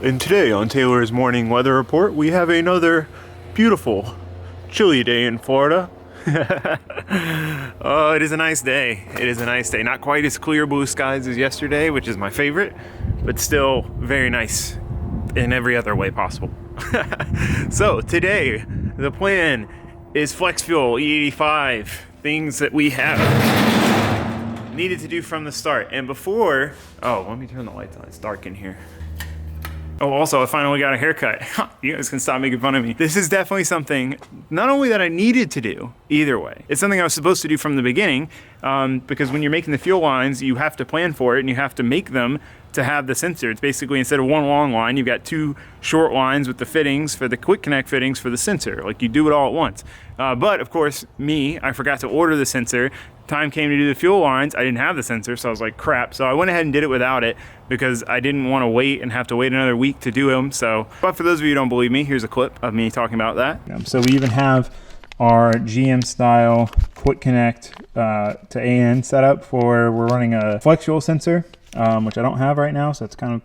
And today on Taylor's Morning Weather Report, we have another beautiful, chilly day in Florida. Oh, it is a nice day. It is a nice day. Not quite as clear blue skies as yesterday, which is my favorite, but still very nice in every other way possible. So today, the plan is flex fuel, E85, things that we have needed to do from the start. And before, oh, let me turn the lights on. It's dark in here. Oh, also, I finally got a haircut. You guys can stop making fun of me. This is definitely something, not only that I needed to do, either way. It's something I was supposed to do from the beginning, because when you're making the fuel lines, you have to plan for it and you have to make them to have the sensor. It's basically, instead of one long line, you've got two short lines with the fittings for the quick connect fittings for the sensor. Like, you do it all at once. But of course, I forgot to order the sensor. Time came to do the fuel lines, I didn't have the sensor, so I was like, crap. So I went ahead and did it without it because I didn't want to wait and have to wait another week to do them. So, but for those of you who don't believe me, here's a clip of me talking about that. So we even have our GM style quick connect to AN setup for, we're running a flex fuel sensor, which I don't have right now. So it's kind of,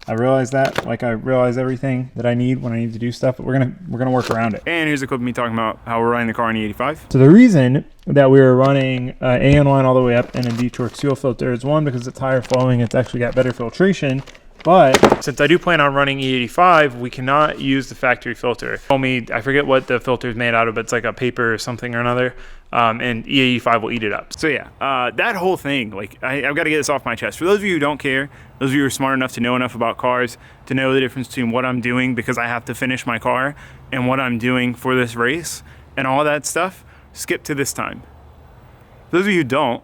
I realize that, like I realize everything that I need when I need to do stuff, but we're gonna work around it. And here's a clip of me talking about how we're running the car in E85. So the reason that we were running AN line all the way up and a Detroit seal filter is, one, because it's higher flowing, it's actually got better filtration. But since I do plan on running E85, we cannot use the factory filter. I forget what the filter is made out of, but it's like a paper or something or another. And E85 will eat it up. So yeah, that whole thing, like I've got to get this off my chest. For those of you who don't care, those of you who are smart enough to know enough about cars to know the difference between what I'm doing because I have to finish my car and what I'm doing for this race and all that stuff, skip to this time. For those of you who don't,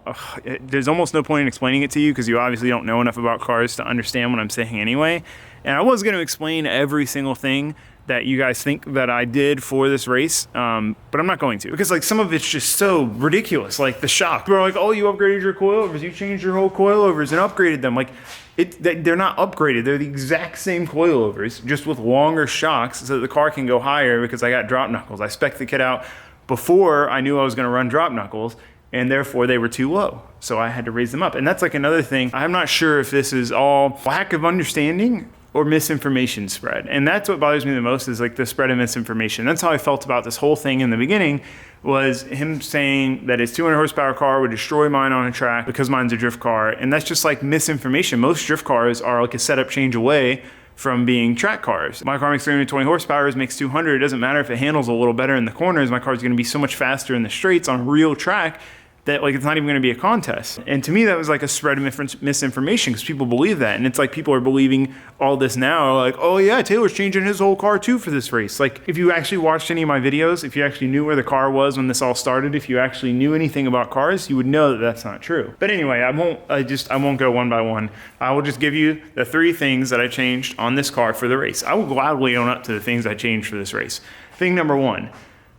there's almost no point in explaining it to you because you obviously don't know enough about cars to understand what I'm saying anyway. And I was going to explain every single thing that you guys think that I did for this race, but I'm not going to, because like some of it's just so ridiculous. Like the shock, people are like, oh, you upgraded your coilovers, you changed your whole coilovers and upgraded them. Like they're not upgraded, they're the exact same coilovers, just with longer shocks so that the car can go higher, because I got drop knuckles. I spec'd the kit out before I knew I was gonna run drop knuckles, and therefore they were too low. So I had to raise them up. And that's like another thing. I'm not sure if this is all lack of understanding or misinformation spread. And that's what bothers me the most, is like the spread of misinformation. That's how I felt about this whole thing in the beginning, was him saying that his 200 horsepower car would destroy mine on a track because mine's a drift car. And that's just like misinformation. Most drift cars are like a setup change away from being track cars. My car makes 320 horsepower, makes 200. It doesn't matter if it handles a little better in the corners. My car's gonna be so much faster in the straights on a real track that like it's not even going to be a contest. And to me, that was like a spread of misinformation, because people believe that. And it's like people are believing all this now, like, oh yeah, Taylor's changing his whole car too for this race. Like, if you actually watched any of my videos, if you actually knew where the car was when this all started, if you actually knew anything about cars, you would know that that's not true. But anyway, I won't go one by one. I will just give you the 3 things that I changed on this car for the race. I will gladly own up to the things I changed for this race. Thing number 1.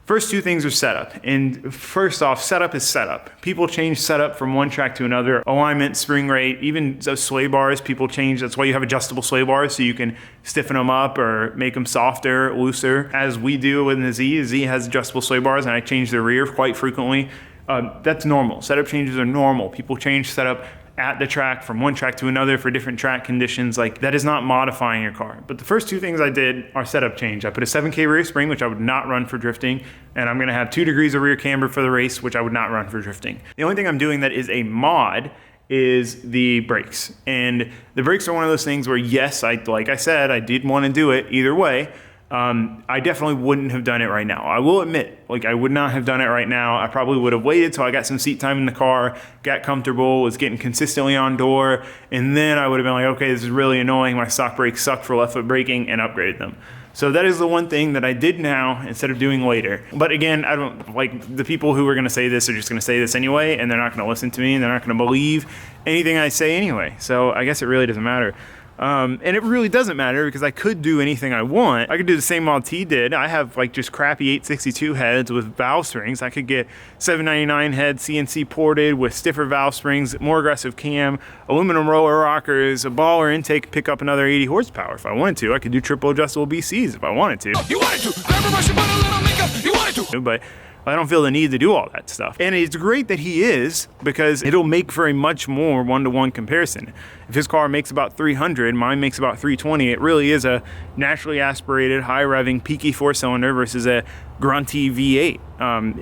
First 2 things are setup. And first off, setup is setup. People change setup from one track to another. Alignment, spring rate, even those sway bars, people change. That's why you have adjustable sway bars, so you can stiffen them up or make them softer, looser. As we do in the Z. The Z has adjustable sway bars, and I change the rear quite frequently. That's normal. Setup changes are normal. People change setup at the track from one track to another for different track conditions. Like, that is not modifying your car. But the first 2 things I did are setup change. I put a 7K rear spring, which I would not run for drifting, and I'm gonna have 2 degrees of rear camber for the race, which I would not run for drifting. The only thing I'm doing that is a mod is the brakes. And the brakes are one of those things where, yes, like I said, I did want to do it either way. I definitely wouldn't have done it right now. I will admit, like, I would not have done it right now. I probably would have waited till I got some seat time in the car, got comfortable, was getting consistently on door, and then I would have been like, okay, this is really annoying. My stock brakes suck for left foot braking, and upgraded them. So that is the one thing that I did now instead of doing later. But again, I don't, like, the people who are gonna say this are just gonna say this anyway, and they're not gonna listen to me, and they're not gonna believe anything I say anyway. So I guess it really doesn't matter. And it really doesn't matter, because I could do anything I want. I could do the same Model T did. I have like just crappy 862 heads with valve springs. I could get 799 head CNC ported with stiffer valve springs, more aggressive cam, aluminum roller rockers, a baller intake, pick up another 80 horsepower if I wanted to. I could do triple adjustable BCs if I wanted to. You wanted to. Grab a brush and put a little makeup. You wanted to. But I don't feel the need to do all that stuff. And it's great that he is, because it'll make for a much more one-to-one comparison. if his car makes about 300, mine makes about 320, it really is a naturally aspirated, high revving, peaky 4-cylinder versus a grunty V8.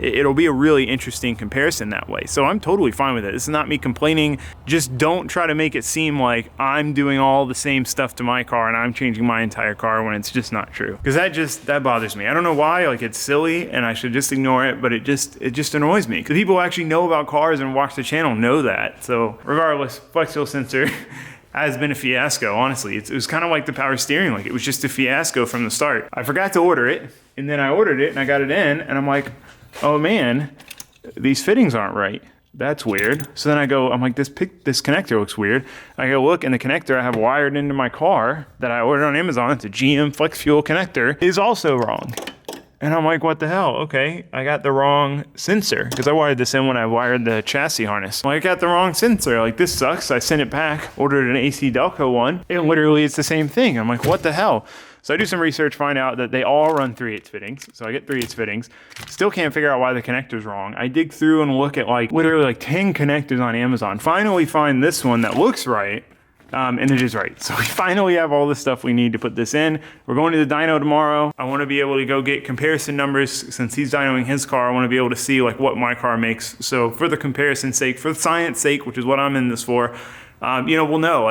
It'll be a really interesting comparison that way. So I'm totally fine with it. This is not me complaining. Just don't try to make it seem like I'm doing all the same stuff to my car and I'm changing my entire car when it's just not true. Because that bothers me. I don't know why, like it's silly and I should just ignore it, but it just annoys me. Because people who actually know about cars and watch the channel know that. So regardless, flex fuel sensor has been a fiasco, honestly. It was kind of like the power steering, like it was just a fiasco from the start. I forgot to order it, and then I ordered it and I got it in, and I'm like, oh man, these fittings aren't right. That's weird. So then I'm like, this connector looks weird. I go look, and the connector I have wired into my car that I ordered on Amazon, it's a GM flex fuel connector, is also wrong. And I'm like, what the hell? Okay, I got the wrong sensor, because I wired this in when I wired the chassis harness. Well, I got the wrong sensor. Like, this sucks. I sent it back, ordered an AC Delco one, and literally it's the same thing. I'm like, what the hell? So I do some research, find out that they all run 3/8 fittings. So I get 3/8 fittings. Still can't figure out why the connector's wrong. I dig through and look at literally 10 connectors on Amazon. Finally find this one that looks right. And it is right. So we finally have all the stuff we need to put this in. We're going to the dyno tomorrow. I want to be able to go get comparison numbers since he's dynoing his car. I want to be able to see what my car makes. So for the comparison's sake, for the science sake, which is what I'm in this for, we'll know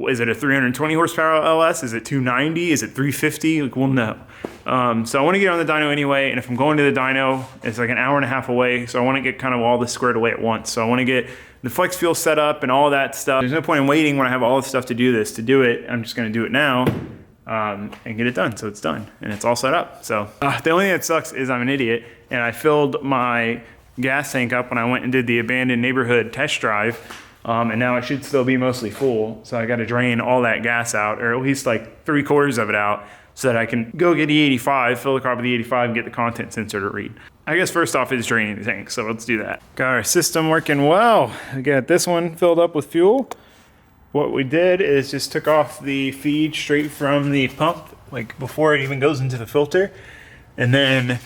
is it a 320 horsepower LS? Is it 290? Is it 350? We'll know. So I want to get on the dyno anyway, and if I'm going to the dyno, it's like an hour and a half away, so I want to get kind of all this squared away at once. So I want to get the flex fuel set up and all that stuff. There's no point in waiting when I have all the stuff to do this. To do it, I'm just going to do it now and get it done. So it's done, and it's all set up. So the only thing that sucks is I'm an idiot, and I filled my gas tank up when I went and did the abandoned neighborhood test drive. And now it should still be mostly full. So I got to drain all that gas out, or at least 3/4 of it out, so that I can go get E85, fill the car with E85, and get the content sensor to read. I guess first off is draining the tank, so let's do that. Got our system working well. We got this one filled up with fuel. What we did is just took off the feed straight from the pump, before it even goes into the filter. And then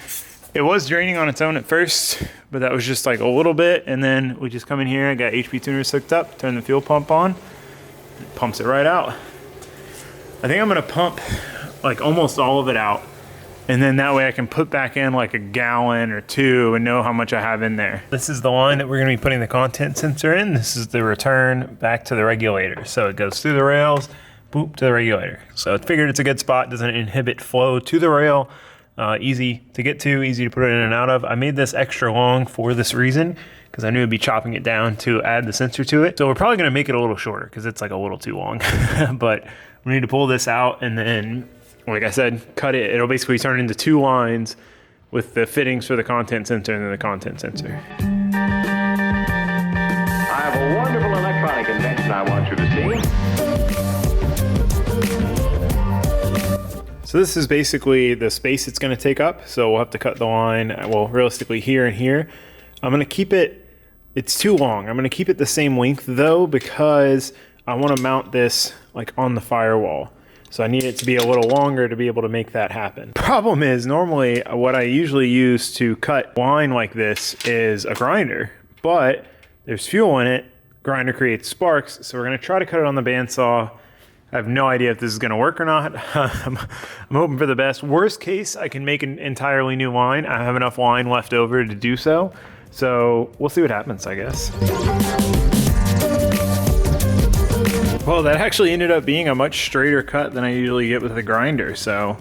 it was draining on its own at first, but that was just a little bit. And then we just come in here, I got HP tuners hooked up, turn the fuel pump on, it pumps it right out. I think I'm gonna pump almost all of it out. And then that way I can put back in a gallon or two and know how much I have in there. This is the line that we're gonna be putting the content sensor in. This is the return back to the regulator. So it goes through the rails, boop, to the regulator. So I figured it's a good spot, doesn't inhibit flow to the rail. Easy to get to, easy to put it in and out of. I made this extra long for this reason, because I knew I'd be chopping it down to add the sensor to it. So we're probably gonna make it a little shorter, because it's a little too long. But we need to pull this out and then, like I said, cut it. It'll basically turn into 2 lines with the fittings for the content sensor and then the content sensor. I have a wonderful electronic invention I want you to see. So this is basically the space it's gonna take up. So we'll have to cut the line, well, realistically here and here. I'm gonna keep it's too long. I'm gonna keep it the same length though, because I wanna mount this on the firewall. So I need it to be a little longer to be able to make that happen. Problem is, normally what I usually use to cut line like this is a grinder, but there's fuel in it, grinder creates sparks, so we're gonna try to cut it on the bandsaw. I have no idea if this is gonna work or not. I'm hoping for the best. Worst case, I can make an entirely new line. I have enough line left over to do so. So we'll see what happens, I guess. Well, that actually ended up being a much straighter cut than I usually get with the grinder, so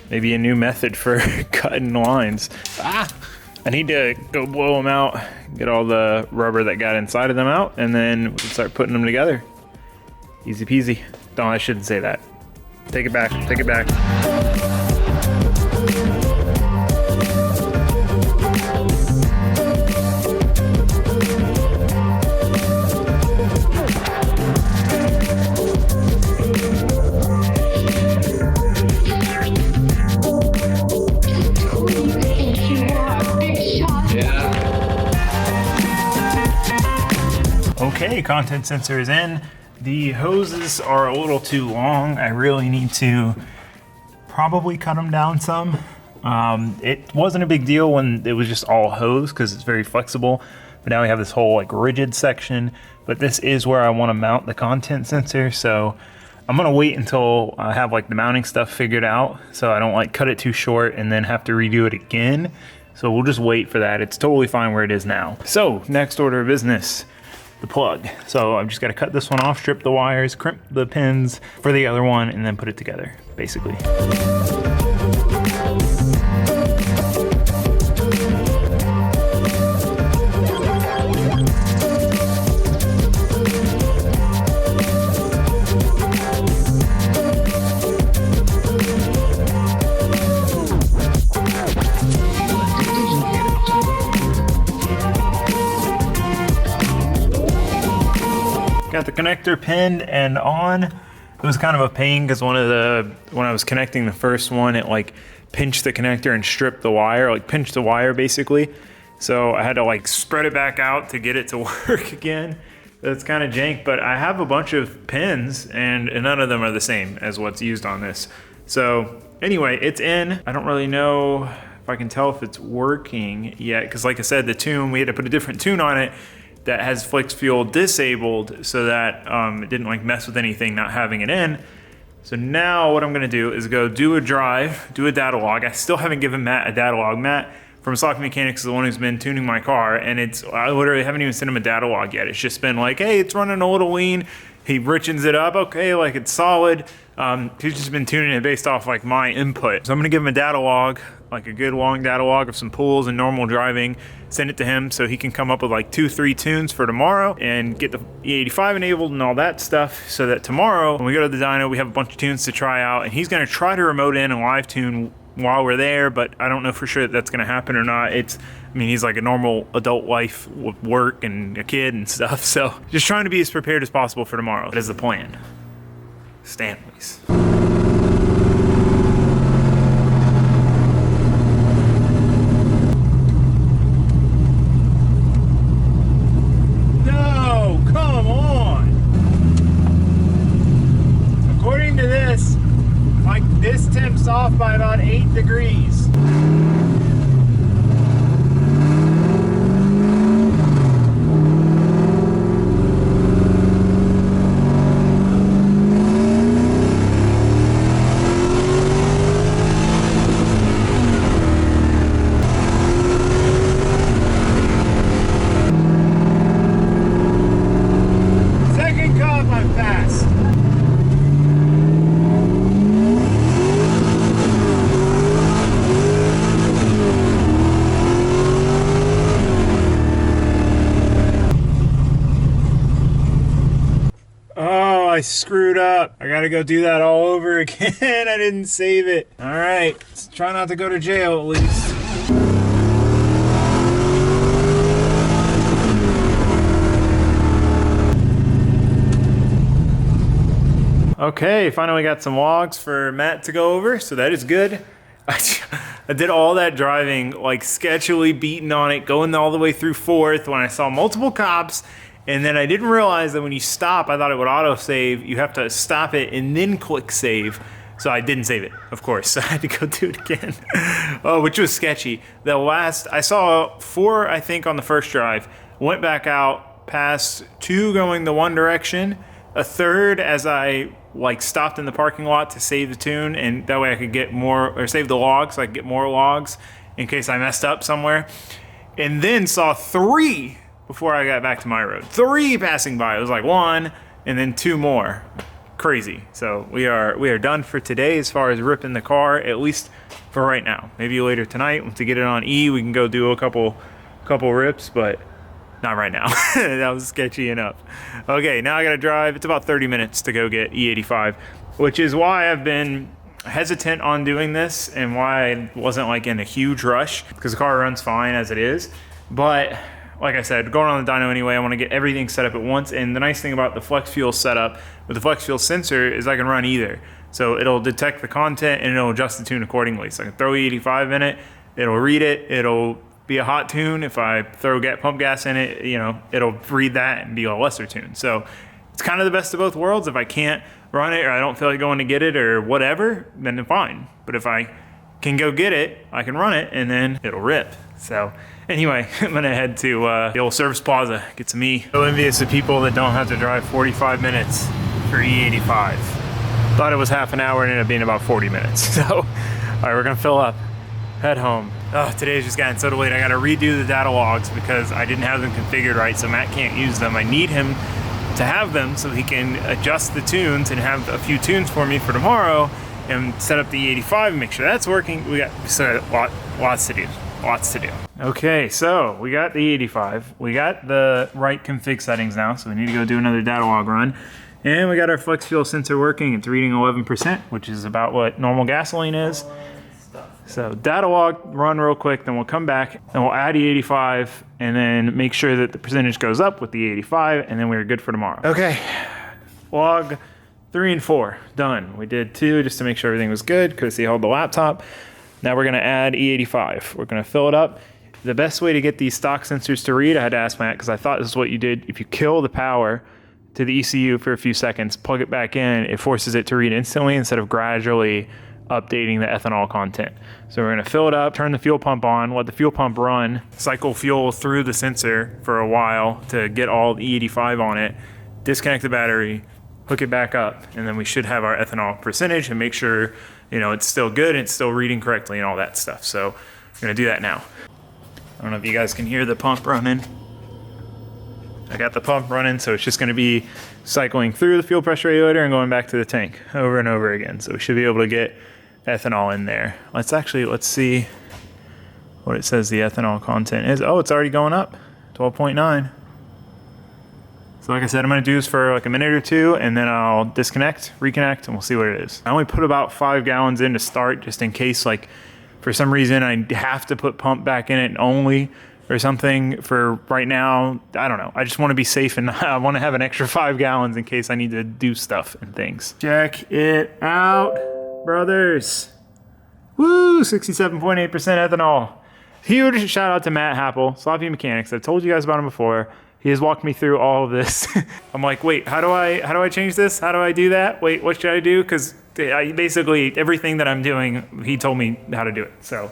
maybe a new method for cutting lines. I need to go blow them out, get all the rubber that got inside of them out, and then we can start putting them together. Easy peasy. No, I shouldn't say that. Take it back, take it back. Okay, content sensor is in. The hoses are a little too long. I really need to probably cut them down some. It wasn't a big deal when it was just all hose because it's very flexible. But now we have this whole rigid section. but this is where I want to mount the content sensor. So I'm gonna wait until I have like the mounting stuff figured out, so I don't like cut it too short and then have to redo it again. So we'll just wait for that. It's totally fine where it is now. So next order of business, the plug. So I've just got to cut this one off, strip the wires, crimp the pins for the other one, and then put it together, basically. Got the connector pinned and on. It was kind of a pain because when I was connecting the first one, it like pinched the connector and stripped the wire, like pinched the wire basically. So I had to like spread it back out to get it to work again. That's kind of jank, but I have a bunch of pins and none of them are the same as what's used on this. So anyway, it's in. I don't really know if I can tell if it's working yet, because like I said, the tune, we had to put a different tune on it that has flex fuel disabled so that it didn't like mess with anything not having it in. So now what I'm gonna do is go do a drive, do a data log. I still haven't given Matt a data log. Matt from Stock Mechanics is the one who's been tuning my car, and I literally haven't even sent him a data log yet. It's just been like, hey, it's running a little lean. He richens it up, okay, like it's solid. He's just been tuning it based off like my input. So I'm gonna give him a data log, like a good long data log of some pulls and normal driving, send it to him so he can come up with like 2-3 tunes for tomorrow and get the E85 enabled and all that stuff, so that tomorrow when we go to the dyno, we have a bunch of tunes to try out, and he's gonna try to remote in and live tune while we're there, but I don't know for sure that that's gonna happen or not. I mean, he's like a normal adult life with work and a kid and stuff, so just trying to be as prepared as possible for tomorrow. That is the plan. Stanley's. No, come on! According to this, like this temps off by about 8 degrees. Second cup, I'm fast. Oh, I screwed up. I gotta go do that all over again. I didn't save it. All right, let's try not to go to jail at least. Okay, finally got some logs for Matt to go over, so that is good. I did all that driving, like sketchily beating on it, going all the way through 4th when I saw multiple cops. And then I didn't realize that when you stop, I thought it would auto-save. You have to stop it and then click save. So I didn't save it, of course. I had to go do it again, which was sketchy. I saw 4, I think, on the first drive. Went back out, past 2 going the one direction, a 3rd as I like stopped in the parking lot to save the tune, and that way I could get more, or save the logs so I could get more logs in case I messed up somewhere. And then saw 3 before I got back to my road. 3 passing by. It was like 1 and then 2 more. Crazy. So we are done for today as far as ripping the car, at least for right now. Maybe later tonight, once we get it on E, we can go do a couple rips, but not right now. That was sketchy enough. Okay, now I gotta drive. It's about 30 minutes to go get E85, which is why I've been hesitant on doing this and why I wasn't like in a huge rush, because the car runs fine as it is. But like I said, going on the dyno anyway, I want to get everything set up at once. And the nice thing about the flex fuel setup with the flex fuel sensor is I can run either. So it'll detect the content and it'll adjust the tune accordingly. So I can throw E85 in it, it'll read it, it'll be a hot tune. If I throw pump gas in it, you know, it'll read that and be a lesser tune. So it's kind of the best of both worlds. If I can't run it or I don't feel like going to get it or whatever, then fine. But if I can go get it, I can run it, and then it'll rip. So anyway, I'm gonna head to the old service plaza, get some E. So envious of people that don't have to drive 45 minutes for E85. Thought it was half an hour and it ended up being about 40 minutes. So, all right, we're gonna fill up, head home. Oh, today's just gotten so delayed. I gotta redo the data logs because I didn't have them configured right, so Matt can't use them. I need him to have them so he can adjust the tunes and have a few tunes for me for tomorrow and set up the E85 and make sure that's working. We still got lots to do. Lots to do. Okay, so we got the E85. We got the right config settings now, so we need to go do another data log run. And we got our flex fuel sensor working. It's reading 11%, which is about what normal gasoline is. So data log run real quick, then we'll come back and we'll add E85 and then make sure that the percentage goes up with the E85, and then we're good for tomorrow. Okay, log 3 and 4, done. We did 2 just to make sure everything was good because he held the laptop. Now we're gonna add E85. We're gonna fill it up. The best way to get these stock sensors to read, I had to ask Matt because I thought this is what you did. If you kill the power to the ECU for a few seconds, plug it back in, it forces it to read instantly instead of gradually updating the ethanol content. So we're gonna fill it up, turn the fuel pump on, let the fuel pump run, cycle fuel through the sensor for a while to get all the E85 on it, disconnect the battery, hook it back up, and then we should have our ethanol percentage and make sure, you know, it's still good and it's still reading correctly and all that stuff. So we're gonna do that now. I don't know if you guys can hear the pump running. I got the pump running, so it's just gonna be cycling through the fuel pressure regulator and going back to the tank over and over again. So we should be able to get ethanol in there. Let's see what it says the ethanol content is. Oh, it's already going up, 12.9. So like I said, I'm gonna do this for like a minute or two and then I'll disconnect, reconnect, and we'll see what it is. I only put about 5 gallons in to start just in case, like for some reason I have to put pump back in it only or something for right now. I don't know. I just want to be safe and I want to have an extra 5 gallons in case I need to do stuff and things. Check it out, brothers. Woo, 67.8% ethanol. Huge shout out to Matt Happel, Sloppy Mechanics. I've told you guys about him before. He has walked me through all of this. I'm like, wait, how do I change this? How do I do that? Wait, what should I do? Because basically everything that I'm doing, he told me how to do it. So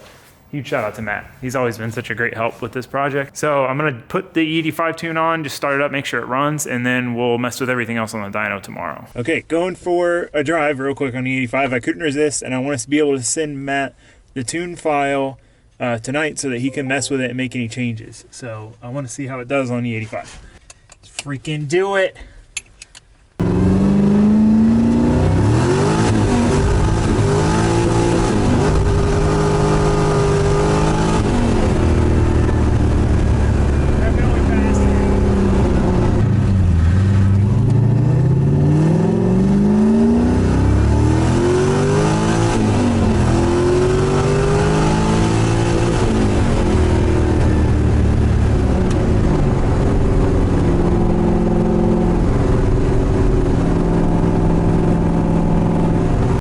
huge shout out to Matt. He's always been such a great help with this project. So I'm gonna put the E85 tune on, just start it up, make sure it runs, and then we'll mess with everything else on the dyno tomorrow. Okay, going for a drive real quick on the E85. I couldn't resist, and I want us to be able to send Matt the tune file tonight so that he can mess with it and make any changes. So I want to see how it does on the E85. Let's freaking do it.